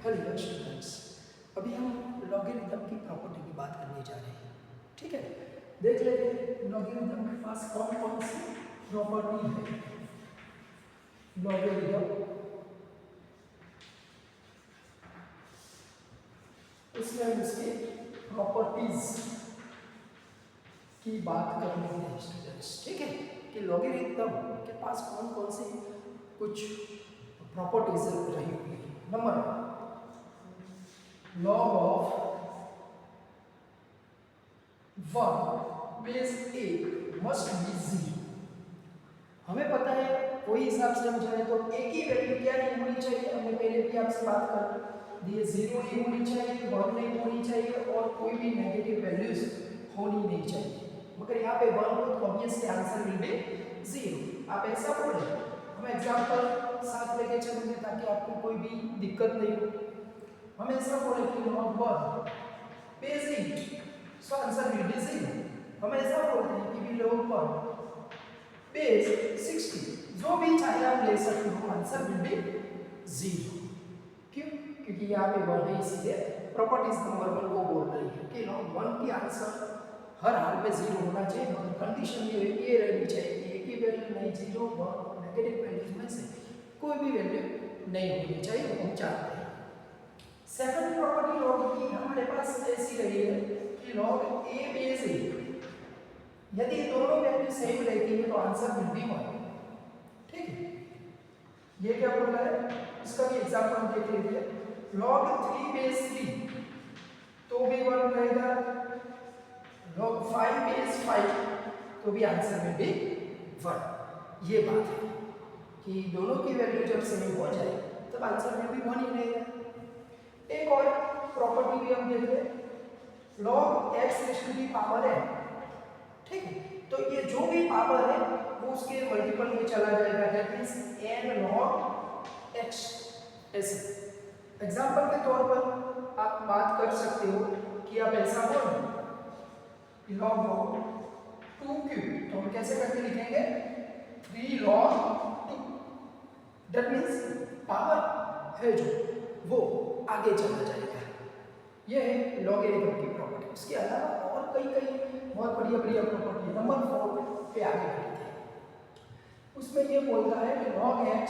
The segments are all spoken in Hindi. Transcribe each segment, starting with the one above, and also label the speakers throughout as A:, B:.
A: हेलो स्टूडेंट्स, अभी हम लॉगरिथम की प्रॉपर्टी की बात करने जा रहे हैं। ठीक है, देख लेते हैं लॉगरिथम के पास कौन कौन सी प्रॉपर्टी है। लॉगरिथम इसमें हम इसके प्रॉपर्टीज की बात कर लेते हैं स्टूडेंट्स। ठीक है, कि लॉगरिथम के पास कौन कौन सी कुछ प्रॉपर्टीज रही हुई है। Number one, log of 1 base a must be 0। हमें पता है कोई हिसाब से हम जाए तो a की वैल्यू क्या नहीं होनी चाहिए, हमने पहले भी आपसे बात कर दी, 0 नहीं होनी चाहिए, 1 नहीं होनी चाहिए और कोई भी नेगेटिव वैल्यूज होनी नहीं चाहिए। मगर यहाँ पे 1 हो तो ऑब्वियसली आंसर विल बी 0। आप ऐसा बोले, हम एग्जांपल साथ लेके चलेंगे ताकि आपको कोई भी दिक्कत नहीं हो। हम ऐसा बोले कि log 1 base 8 so answer will be 0। हम ऐसा बोलते हैं कि भी log 1 बेस 60, जो भी चाहे आप ले सकते हो, आंसर विल बी 0। क्यों? क्योंकि यहाँ पे 1 है, इसलिए प्रॉपर्टीज नंबर 1 को बोल रही है कि log 1 की आंसर हर हाल में 0 होना चाहिए, मगर कंडीशन ये रहनी चाहिए कि एक ही वैल्यू नहीं, 0 1 और नेगेटिव वैल्यूज में से कोई भी वैल्यू नहीं होनी चाहिए, वो हम चाहते हैं। सेकंड प्रॉपर्टी लॉग की हमारे पास ऐसी रही है कि log a बेस a, यदि दोनों वैल्यू सेम रहती है तो आंसर विल बी 1। ठीक है, ये क्या बोल रहा है, इसका भी एग्जांपल हम देख लेते हैं। log 3 बेस 3 तो भी 1 रहेगा, log 5 बेस 5 तो भी आंसर विल बी 1। ये बात है कि दोनों की वैल्यू जब सेम हो जाए तब आंसर विल बी 1 ही रहेगा। एक और प्रॉपर्टी भी हम देखते हैं, log x raise to the power n। ठीक है, तो ये जो भी पावर है वो उसके मल्टीपल में चला जाएगा, that means n log x। ऐसे एग्जांपल के तौर पर आप बात कर सकते हो कि आप ऐसा बोलो log 2 क्यूब, तो हम कैसे करके लिखेंगे 3 log 2, दैट मींस पावर है जो वो आगे चला जाएगा। ये है लॉगरिथम की प्रॉपर्टी। उसके अलावा और कई बहुत बढ़िया प्रॉपर्टी। नंबर 4 पे आगे बढ़ते हैं। उसमें ये बोलता है कि log x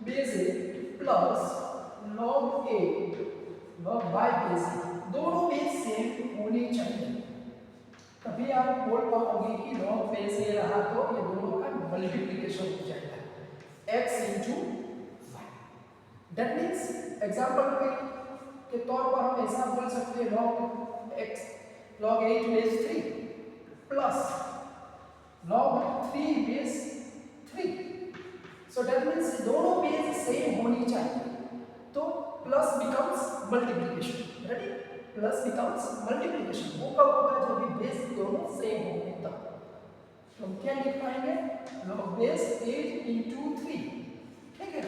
A: base a plus log a log y base a दोनों बेस सेम होनी चाहिए, तभी आप बोल पाओगे कि log बेस a रहा तो ये दोनों का मल्टीप्लिकेशन हो जाएगा x into y। That means example के तौर पर हम ऐसा बोल सकते हैं log 8 base 3 plus log 3 base 3। So that means दोनों बेस सेम होनी चाहिए, तो plus becomes multiplication. Ready, plus becomes multiplication वो कब होगा, जब भी बेस दोनों सेम होंगे तब। तो हम क्या लिख पाएंगे, log बेस 8 इंटू 3। ठीक है,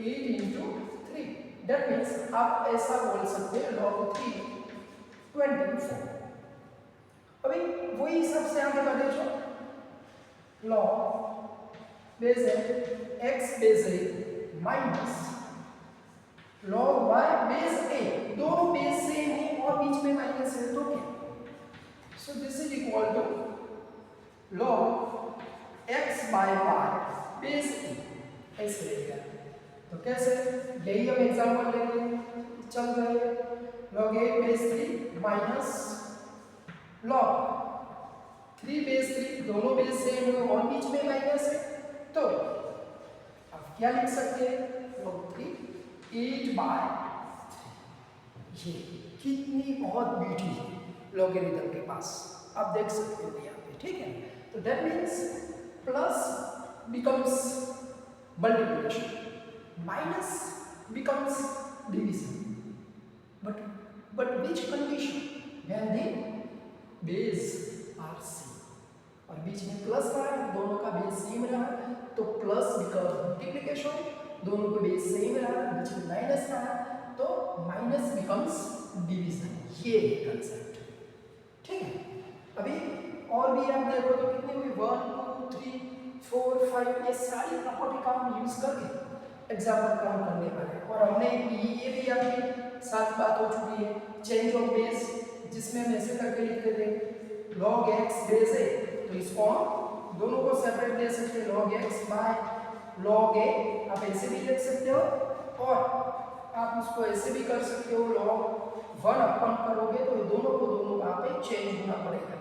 A: 8 इंटू 3, दैट मीन्स आप ऐसा बोल सकते हैं log 3 24। अभी वही सबसे आगे बढ़े जो log base x base a minus log y base a, दोनों बेस सेम है और बीच में माइनस है तो क्या, so this is equal to log x by y base a, ऐसे रहेगा। तो कैसे, यही हम एग्जांपल लेंगे, चल रहे log 8 base 3 minus log 3 base 3, दोनों बेस सेम है और बीच में माइनस है, तो अब क्या लिख सकते हैं, log 3 8 बाय 3। ये कितनी बहुत ब्यूटी है लॉगरिथम के पास, आप देख सकते हो यहाँ पे। ठीक है, तो that means plus becomes multiplication, minus becomes division, but which condition, when the base are same, और बीच में प्लस रहा, दोनों का बेस सेम रहा तो प्लस बिकम्स मल्टीप्लिकेशन, दोनों का बेस सेम रहा, बीच में माइनस रहा तो माइनस बिकम्स डिवीजन। ये है कंसेप्ट। ठीक है, अभी और भी आप देखो तो कितने हुए, 1 2 3 4 5, ये सारी प्रॉपर्टी का हम यूज करके एग्जाम्पल काउंट करने वाले हैं। और हमने ये भी आपके साथ बात हो चुकी है चेंज ऑफ बेस, जिसमें हम ऐसे करके लिखते थे log x बेस है, तो इसको हम दोनों को सेपरेट ले सकते हैं log x by log a, आप ऐसे भी लिख सकते हो और आप उसको ऐसे भी कर सकते हो log 1 अपन करोगे तो दोनों को दोनों वहाँ पे चेंज होना पड़ेगा,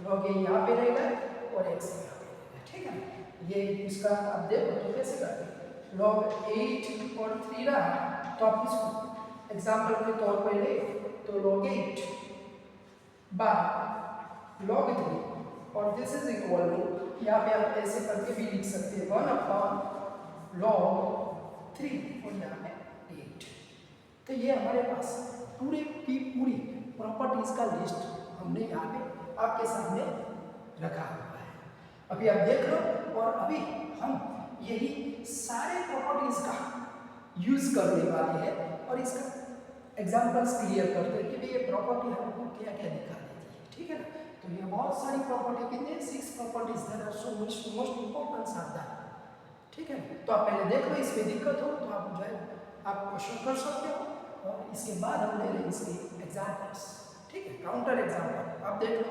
A: log a यहाँ पे रहेगा और x यहाँ पे रहेगा, ठीक है। ये इसका आप देखो तो कैसे करते हैं log 8 और 3 रहा तो आप इसको एग्जाम्पल के तौर पर ले तो log 8 बाय log 3 और दिस इज इक्वल टू यहाँ पे आप ऐसे करके भी लिख सकते हैं 1 अपॉन log 3 और यहाँ पे 8। तो ये हमारे पास पूरी की पूरी प्रॉपर्टीज का लिस्ट हमने यहाँ पे आपके सामने रखा हुआ है। अभी आप देख लो और अभी हम यही सारे प्रॉपर्टीज का यूज करने वाले हैं और इसका एग्जांपल्स क्लियर करते हैं कि भाई ये प्रॉपर्टी हमको क्या क्या दिखा देती है, ठीक है ना। तो ये बहुत सारी प्रॉपर्टी कितने 6 properties there are so most important are that, ठीक है। तो आप पहले देख लो, इसमें दिक्कत हो तो आप जो है आप क्वेश्चन कर सकते हो और इसके बाद हम ले लें इसके एग्जांपल्स, ठीक है, काउंटर एग्जांपल आप देख लो।